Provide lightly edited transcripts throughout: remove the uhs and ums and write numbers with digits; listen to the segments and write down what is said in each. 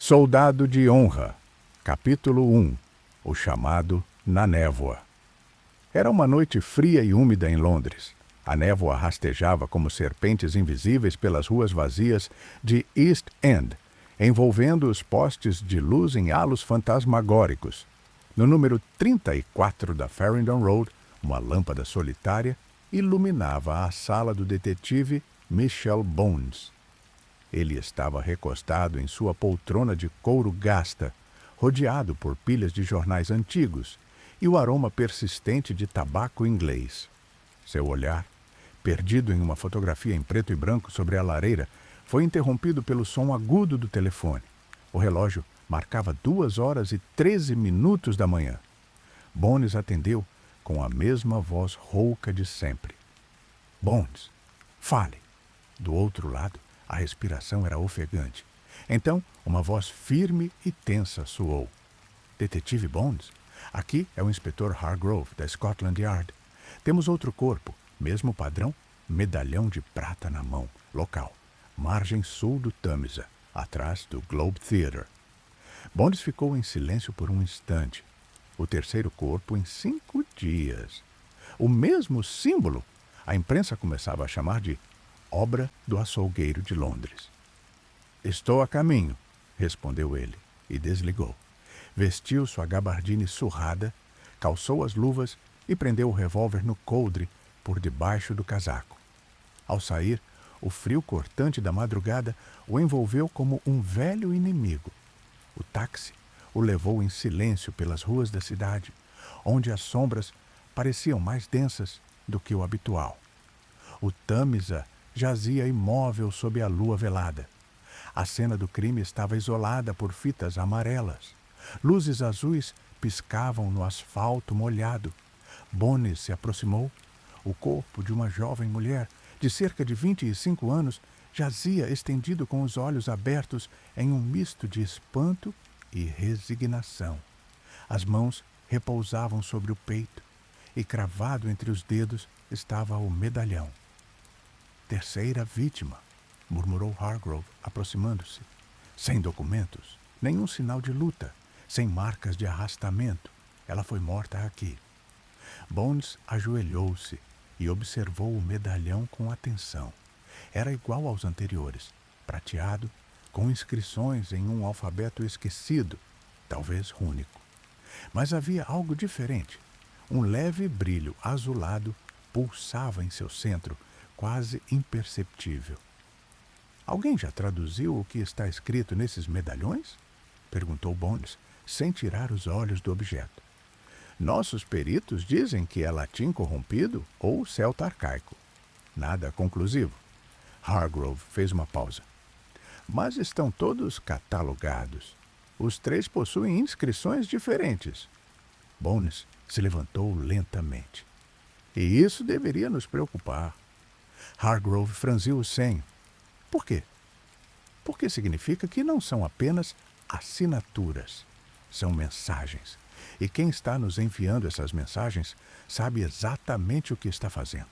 Soldado de Honra, capítulo 1. O chamado na névoa. Era uma noite fria e úmida em Londres. A névoa rastejava como serpentes invisíveis pelas ruas vazias de East End, envolvendo os postes de luz em halos fantasmagóricos. No número 34 da Farringdon Road, uma lâmpada solitária iluminava a sala do detetive Michel Bones. Ele estava recostado em sua poltrona de couro gasta, rodeado por pilhas de jornais antigos e o aroma persistente de tabaco inglês. Seu olhar, perdido em uma fotografia em preto e branco sobre a lareira, foi interrompido pelo som agudo do telefone. O relógio marcava 2h13 da manhã. Bones atendeu com a mesma voz rouca de sempre. Bones, fale. Do outro lado, a respiração era ofegante. Então, uma voz firme e tensa soou. Detetive Bones? Aqui é o inspetor Hargrove, da Scotland Yard. Temos outro corpo, mesmo padrão, medalhão de prata na mão, local, margem sul do Tâmisa, atrás do Globe Theatre. Bones ficou em silêncio por um instante. O terceiro corpo em 5 dias. O mesmo símbolo a imprensa começava a chamar de obra do açougueiro de Londres. Estou a caminho, respondeu ele, e desligou. Vestiu sua gabardine surrada, calçou as luvas e prendeu o revólver no coldre por debaixo do casaco. Ao sair, o frio cortante da madrugada o envolveu como um velho inimigo. O táxi o levou em silêncio pelas ruas da cidade, onde as sombras pareciam mais densas do que o habitual. O Tâmisa jazia imóvel sob a lua velada. A cena do crime estava isolada por fitas amarelas. Luzes azuis piscavam no asfalto molhado. Bones se aproximou. O corpo de uma jovem mulher, de cerca de 25 anos, jazia estendido com os olhos abertos em um misto de espanto e resignação. As mãos repousavam sobre o peito e, cravado entre os dedos, estava o medalhão. Terceira vítima, murmurou Hargrove, aproximando-se. Sem documentos, nenhum sinal de luta, sem marcas de arrastamento. Ela foi morta aqui. Bones ajoelhou-se e observou o medalhão com atenção. Era igual aos anteriores, prateado, com inscrições em um alfabeto esquecido, talvez rúnico. Mas havia algo diferente. Um leve brilho azulado pulsava em seu centro, quase imperceptível. Alguém já traduziu o que está escrito nesses medalhões? Perguntou Bones, sem tirar os olhos do objeto. Nossos peritos dizem que é latim corrompido ou celta arcaico. Nada conclusivo. Hargrove fez uma pausa. Mas estão todos catalogados. Os 3 possuem inscrições diferentes. Bones se levantou lentamente. E isso deveria nos preocupar. Hargrove franziu o senho. Por quê? Porque significa que não são apenas assinaturas. São mensagens. E quem está nos enviando essas mensagens sabe exatamente o que está fazendo.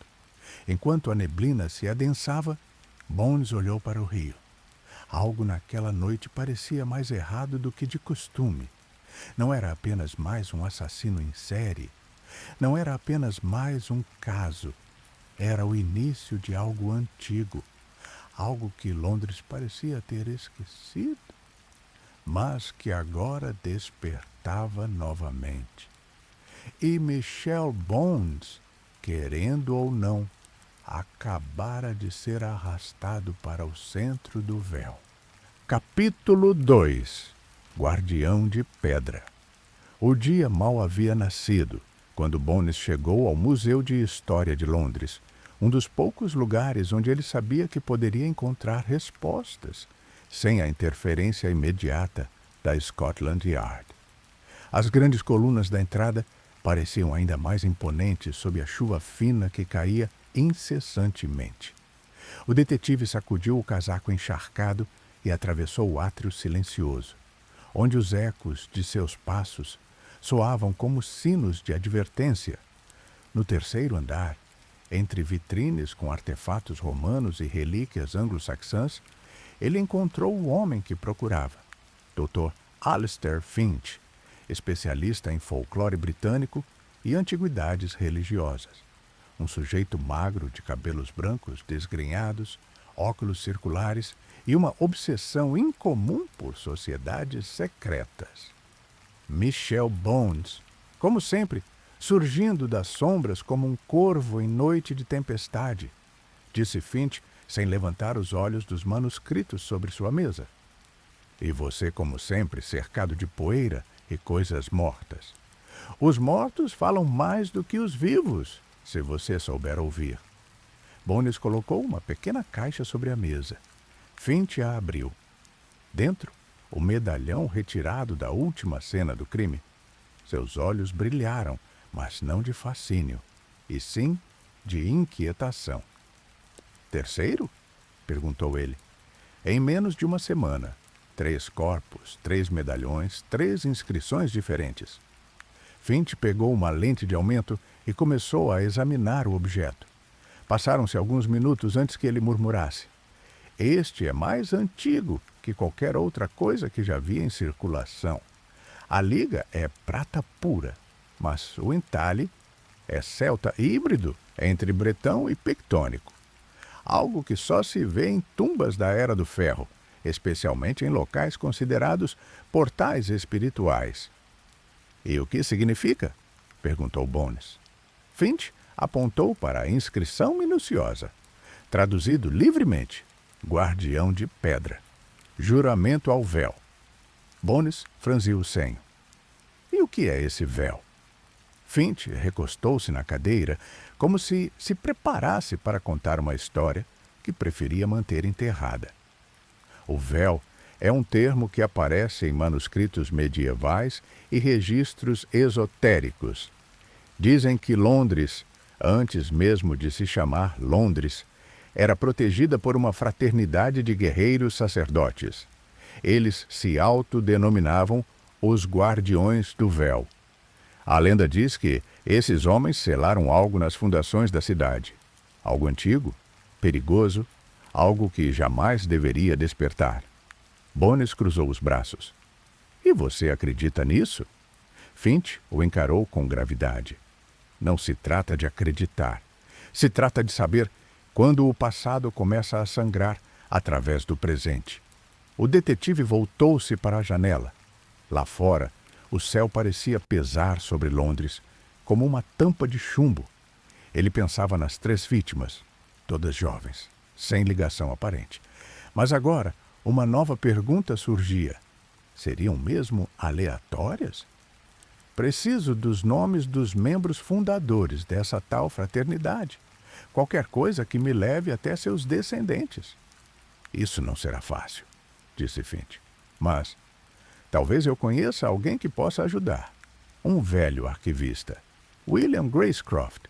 Enquanto a neblina se adensava, Bones olhou para o rio. Algo naquela noite parecia mais errado do que de costume. Não era apenas mais um assassino em série. Não era apenas mais um caso. Era o início de algo antigo. Algo que Londres parecia ter esquecido, mas que agora despertava novamente. E Michel Bones, querendo ou não, acabara de ser arrastado para o centro do véu. Capítulo 2. Guardião de Pedra. O dia mal havia nascido, quando Bones chegou ao Museu de História de Londres, um dos poucos lugares onde ele sabia que poderia encontrar respostas, sem a interferência imediata da Scotland Yard. As grandes colunas da entrada pareciam ainda mais imponentes sob a chuva fina que caía incessantemente. O detetive sacudiu o casaco encharcado e atravessou o átrio silencioso, onde os ecos de seus passos soavam como sinos de advertência. No terceiro andar, entre vitrines com artefatos romanos e relíquias anglo-saxãs, ele encontrou o homem que procurava. Dr. Alistair Finch, especialista em folclore britânico e antiguidades religiosas. Um sujeito magro de cabelos brancos desgrenhados, óculos circulares e uma obsessão incomum por sociedades secretas. Michel Bones, como sempre, surgindo das sombras como um corvo em noite de tempestade, disse Finch sem levantar os olhos dos manuscritos sobre sua mesa. E você, como sempre, cercado de poeira e coisas mortas. Os mortos falam mais do que os vivos, se você souber ouvir. Bones colocou uma pequena caixa sobre a mesa. Finch a abriu. Dentro, o medalhão retirado da última cena do crime. Seus olhos brilharam, mas não de fascínio, e sim de inquietação. Terceiro? Perguntou ele. Em menos de uma semana, 3 corpos, 3 medalhões, 3 inscrições diferentes. Finch pegou uma lente de aumento e começou a examinar o objeto. Passaram-se alguns minutos antes que ele murmurasse. Este é mais antigo que qualquer outra coisa que já vi em circulação. A liga é prata pura, mas o entalhe é celta híbrido entre bretão e pictônico. Algo que só se vê em tumbas da Era do Ferro, especialmente em locais considerados portais espirituais. E o que significa? Perguntou Bones. Finch apontou para a inscrição minuciosa. Traduzido livremente, guardião de pedra. Juramento ao véu. Bones franziu o senho. E o que é esse véu? Finch recostou-se na cadeira como se preparasse para contar uma história que preferia manter enterrada. O véu é um termo que aparece em manuscritos medievais e registros esotéricos. Dizem que Londres, antes mesmo de se chamar Londres, era protegida por uma fraternidade de guerreiros sacerdotes. Eles se autodenominavam os Guardiões do Véu. A lenda diz que esses homens selaram algo nas fundações da cidade. Algo antigo, perigoso, algo que jamais deveria despertar. Bones cruzou os braços. E você acredita nisso? Finch o encarou com gravidade. Não se trata de acreditar. Se trata de saber quando o passado começa a sangrar através do presente. O detetive voltou-se para a janela. Lá fora, o céu parecia pesar sobre Londres, como uma tampa de chumbo. Ele pensava nas 3 vítimas, todas jovens, sem ligação aparente. Mas agora, uma nova pergunta surgia. Seriam mesmo aleatórias? Preciso dos nomes dos membros fundadores dessa tal fraternidade. Qualquer coisa que me leve até seus descendentes. Isso não será fácil, disse Finch. Mas talvez eu conheça alguém que possa ajudar. Um velho arquivista, William Gracecroft.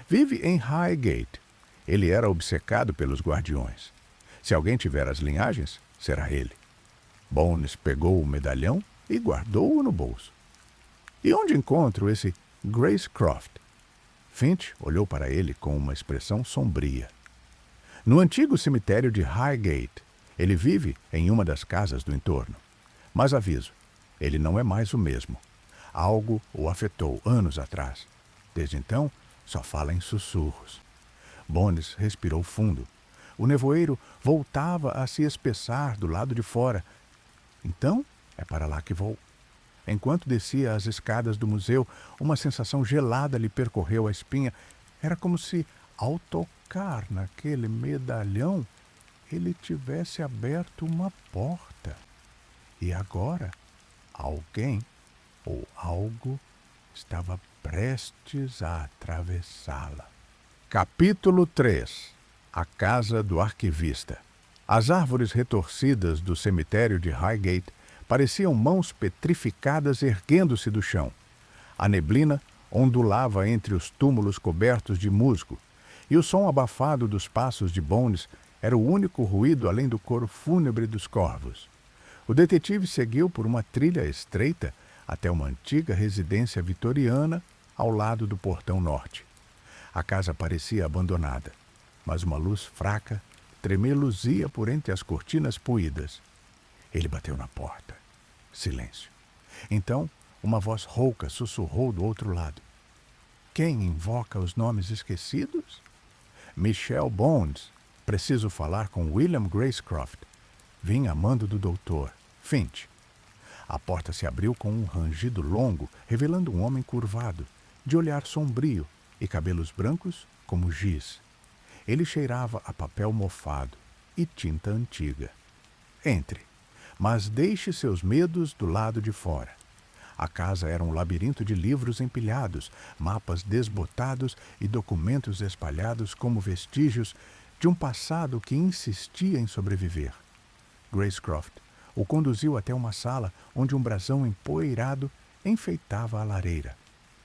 Vive em Highgate. Ele era obcecado pelos guardiões. Se alguém tiver as linhagens, será ele. Bones pegou o medalhão e guardou-o no bolso. E onde encontro esse Gracecroft? Finch olhou para ele com uma expressão sombria. No antigo cemitério de Highgate. Ele vive em uma das casas do entorno. Mas aviso, ele não é mais o mesmo. Algo o afetou anos atrás. Desde então, só fala em sussurros. Bones respirou fundo. O nevoeiro voltava a se espessar do lado de fora. Então, é para lá que vou. Enquanto descia as escadas do museu, uma sensação gelada lhe percorreu a espinha. Era como se, ao tocar naquele medalhão, ele tivesse aberto uma porta. E agora, alguém ou algo estava prestes a atravessá-la. Capítulo 3. A casa do arquivista. As árvores retorcidas do cemitério de Highgate pareciam mãos petrificadas erguendo-se do chão. A neblina ondulava entre os túmulos cobertos de musgo, e o som abafado dos passos de Bones era o único ruído além do coro fúnebre dos corvos. O detetive seguiu por uma trilha estreita até uma antiga residência vitoriana ao lado do portão norte. A casa parecia abandonada, mas uma luz fraca tremeluzia por entre as cortinas puídas. Ele bateu na porta. Silêncio. Então, uma voz rouca sussurrou do outro lado. Quem invoca os nomes esquecidos? Michelle Bones. Preciso falar com William Gracecroft. Vim a mando do doutor Finch. A porta se abriu com um rangido longo, revelando um homem curvado, de olhar sombrio e cabelos brancos como giz. Ele cheirava a papel mofado e tinta antiga. Entre, mas deixe seus medos do lado de fora. A casa era um labirinto de livros empilhados, mapas desbotados e documentos espalhados como vestígios de um passado que insistia em sobreviver. Gracecroft o conduziu até uma sala onde um brasão empoeirado enfeitava a lareira.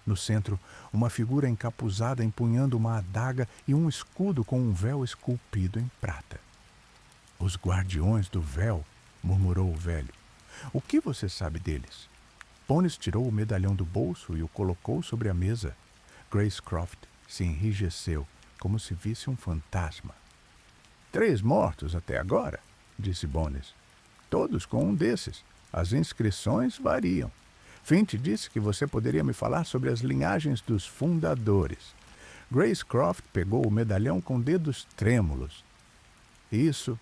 No centro, uma figura encapuzada empunhando uma adaga e um escudo com um véu esculpido em prata. Os guardiões do véu, murmurou o velho. O que você sabe deles? Bones tirou o medalhão do bolso e o colocou sobre a mesa. Gracecroft se enrijeceu, como se visse um fantasma. 3 mortos até agora, disse Bones. Todos com um desses. As inscrições variam. Finch disse que você poderia me falar sobre as linhagens dos fundadores. Gracecroft pegou o medalhão com dedos trêmulos. Isso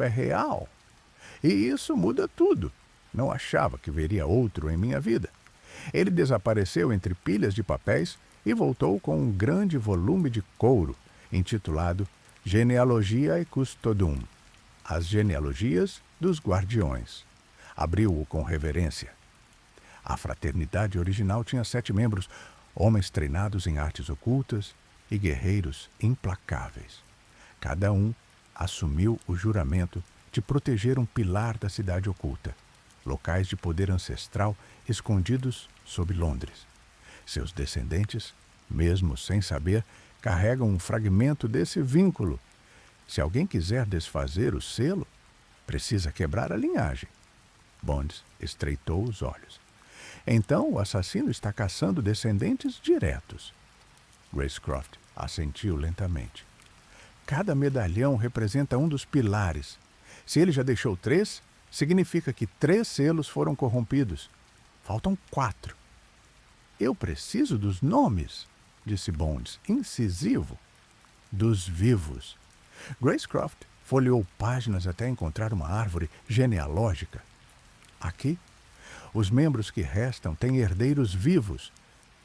é real. E isso muda tudo. Não achava que veria outro em minha vida. Ele desapareceu entre pilhas de papéis e voltou com um grande volume de couro, intitulado Genealogia e Custodum. As genealogias dos guardiões. Abriu-o com reverência. A fraternidade original tinha 7 membros, homens treinados em artes ocultas e guerreiros implacáveis. Cada um assumiu o juramento de proteger um pilar da cidade oculta, locais de poder ancestral escondidos sob Londres. Seus descendentes, mesmo sem saber, carregam um fragmento desse vínculo. Se alguém quiser desfazer o selo, precisa quebrar a linhagem. Bones estreitou os olhos. Então o assassino está caçando descendentes diretos. Gracecroft assentiu lentamente. Cada medalhão representa um dos pilares. Se ele já deixou 3, significa que 3 selos foram corrompidos. Faltam 4. Eu preciso dos nomes, disse Bones, incisivo. Dos vivos. Gracecroft folheou páginas até encontrar uma árvore genealógica. Aqui, os membros que restam têm herdeiros vivos,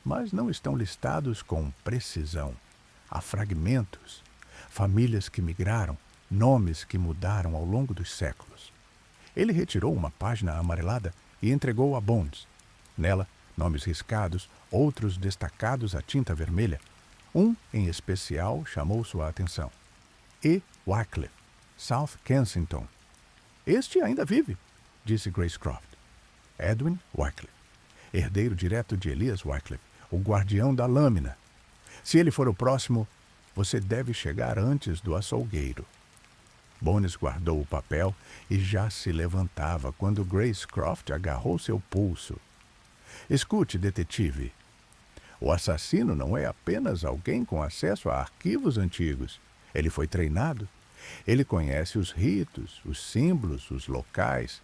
mas não estão listados com precisão. Há fragmentos, famílias que migraram, nomes que mudaram ao longo dos séculos. Ele retirou uma página amarelada e entregou a Bones. Nela, nomes riscados, outros destacados a tinta vermelha. Um, em especial, chamou sua atenção. E. Wycliffe, South Kensington. Este ainda vive, disse Gracecroft. Edwin Wycliffe, herdeiro direto de Elias Wycliffe, o guardião da lâmina. Se ele for o próximo, você deve chegar antes do açougueiro. Bones guardou o papel e já se levantava quando Gracecroft agarrou seu pulso. Escute, detetive. O assassino não é apenas alguém com acesso a arquivos antigos. Ele foi treinado. Ele conhece os ritos, os símbolos, os locais.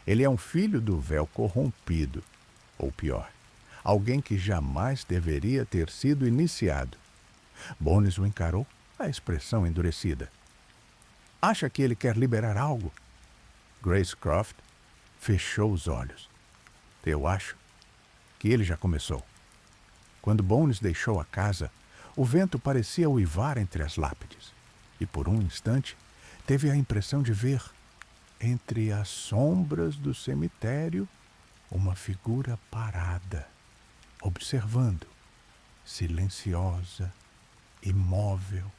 Ele é um filho do véu corrompido. Ou pior, alguém que jamais deveria ter sido iniciado. Bones o encarou, a expressão endurecida. Acha que ele quer liberar algo? Gracecroft fechou os olhos. Eu acho que ele já começou. Quando Bones deixou a casa, o vento parecia uivar entre as lápides, e por um instante teve a impressão de ver, entre as sombras do cemitério, uma figura parada, observando, silenciosa, imóvel.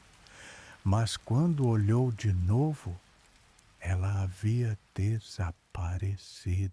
Mas quando olhou de novo, ela havia desaparecido.